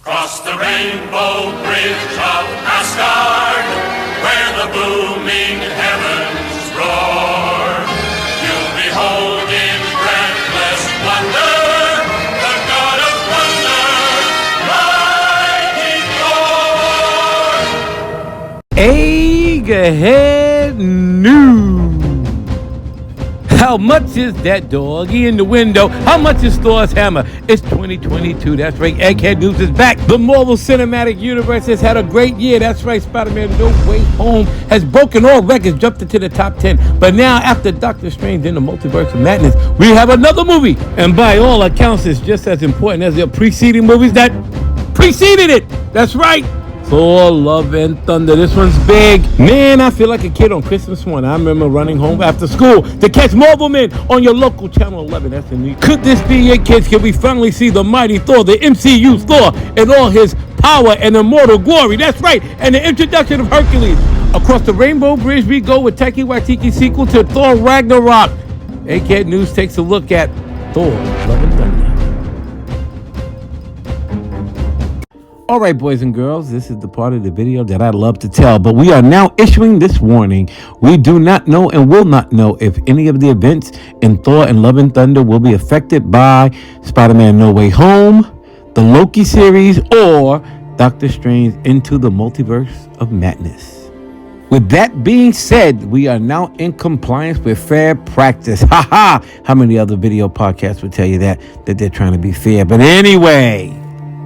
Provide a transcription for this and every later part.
Cross the rainbow bridge of Asgard, where the booming heavens roar. You'll behold in breathless wonder the god of thunder, mighty Thor. Egghead News. How much is that doggy in the window? How much is Thor's hammer? It's 2022. That's right. Egghead News is back. The Marvel Cinematic Universe has had a great year. That's right. Spider-Man No Way Home has broken all records, jumped into the top 10. But now, after Doctor Strange in the Multiverse of Madness, we have another movie. And by all accounts, it's just as important as the preceding movies that preceded it. That's right. Thor, Love and Thunder. This one's big. Man, I feel like a kid on Christmas morning. I remember running home after school to catch Marvel Men on your local Channel 11. That's the need. Could this be it, kids? Can we finally see the mighty Thor, the MCU's Thor, in all his power and immortal glory? That's right. And the introduction of Hercules. Across the Rainbow Bridge we go with Taika Waititi's sequel to Thor Ragnarok. Egghead News takes a look at Thor, Love and Thunder. All right, boys and girls, this is the part of the video that I love to tell, but we are now issuing this warning. We do not know and will not know if any of the events in Thor and Love and Thunder will be affected by Spider-Man No Way Home, the Loki series, or Doctor Strange Into the Multiverse of Madness. With that being said, we are now in compliance with fair practice. Ha ha! How many other video podcasts would tell you that they're trying to be fair? But anyway,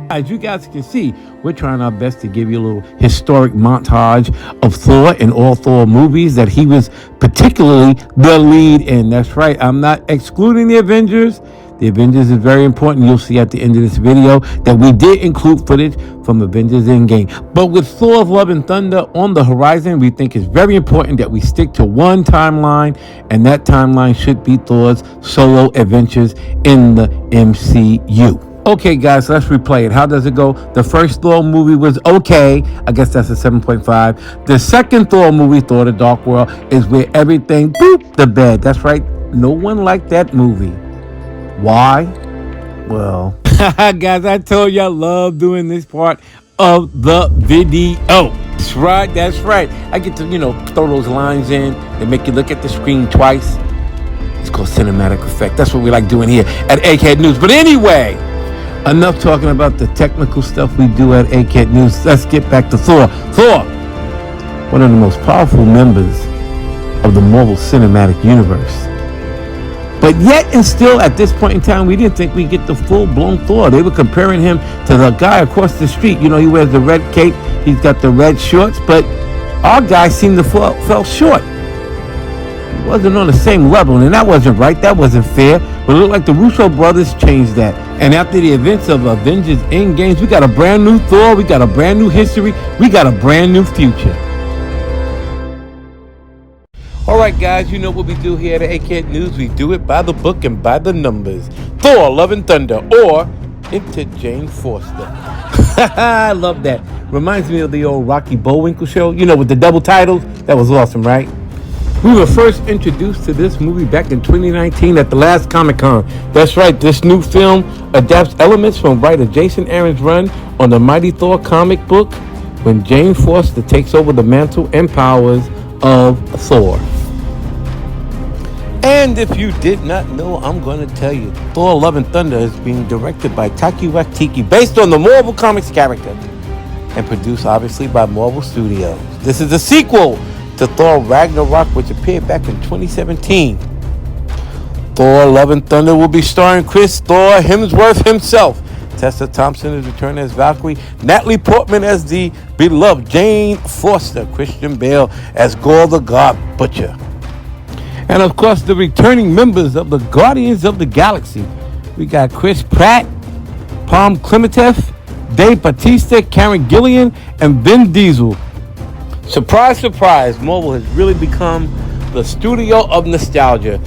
as you guys can see, we're trying our best to give you a little historic montage of Thor in all Thor movies that he was particularly the lead in. That's right. I'm not excluding the Avengers. The Avengers is very important. You'll see at the end of this video that we did include footage from Avengers Endgame. But with Thor, Love and Thunder on the horizon, we think it's very important that we stick to one timeline, and that timeline should be Thor's solo adventures in the MCU. Okay, guys, let's replay it. How does it go? The first Thor movie was okay. I guess that's a 7.5. The second Thor movie, Thor the Dark World, is where everything boop the bed. That's right. No one liked that movie. Why? Well, guys, I told you I love doing this part of the video. That's right. That's right. I get to, throw those lines in. They make you look at the screen twice. It's called cinematic effect. That's what we like doing here at Egghead News. But anyway, enough talking about the technical stuff we do at Egghead News. Let's get back to Thor. Thor, one of the most powerful members of the Marvel Cinematic Universe. But yet and still, at this point in time, we didn't think we'd get the full-blown Thor. They were comparing him to the guy across the street. He wears the red cape. He's got the red shorts. But our guy seemed to fell short. He wasn't on the same level, and that wasn't right. That wasn't fair. But it looked like the Russo brothers changed that. And after the events of Avengers Endgame, we got a brand new Thor, we got a brand new history, we got a brand new future. All right, guys, you know what we do here at Egghead News. We do it by the book and by the numbers. Thor, Love and Thunder, or Into Jane Foster. I love that. Reminds me of the old Rocky Bullwinkle show, with the double titles. That was awesome, right? We were first introduced to this movie back in 2019 at the last Comic-Con. That's right, this new film adapts elements from writer Jason Aaron's run on the Mighty Thor comic book when Jane Foster takes over the mantle and powers of Thor. And if you did not know, I'm going to tell you, Thor Love and Thunder is being directed by Taika Waititi based on the Marvel Comics character and produced obviously by Marvel Studios. This is a sequel to Thor Ragnarok, which appeared back in 2017. Thor Love and Thunder will be starring Chris Thor Hemsworth himself. Tessa Thompson is returning as Valkyrie, Natalie Portman as the beloved Jane Foster, Christian Bale as Gorr the God Butcher. And of course, the returning members of the Guardians of the Galaxy. We got Chris Pratt, Palm Clementeff, Dave Bautista, Karen Gillan, and Vin Diesel. Surprise, surprise, Marvel has really become the studio of nostalgia.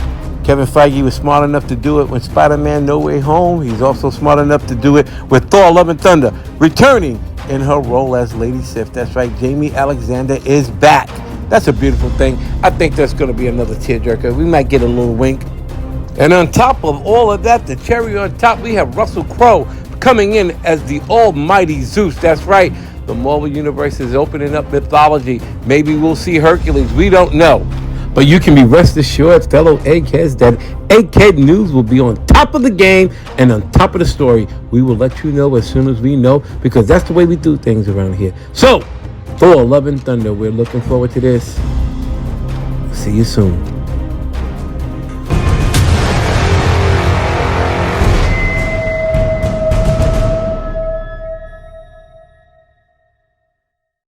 Kevin Feige was smart enough to do it with Spider-Man No Way Home. He's also smart enough to do it with Thor Love and Thunder, returning in her role as Lady Sif. That's right, Jamie Alexander is back. That's a beautiful thing. I think that's going to be another tearjerker. We might get a little wink. And on top of all of that, the cherry on top, we have Russell Crowe coming in as the almighty Zeus. That's right. The Marvel Universe is opening up mythology. Maybe we'll see Hercules. We don't know. But you can be rest assured, fellow eggheads, that Egghead News will be on top of the game and on top of the story. We will let you know as soon as we know, because that's the way we do things around here. So, Thor, Love and Thunder, we're looking forward to this. See you soon.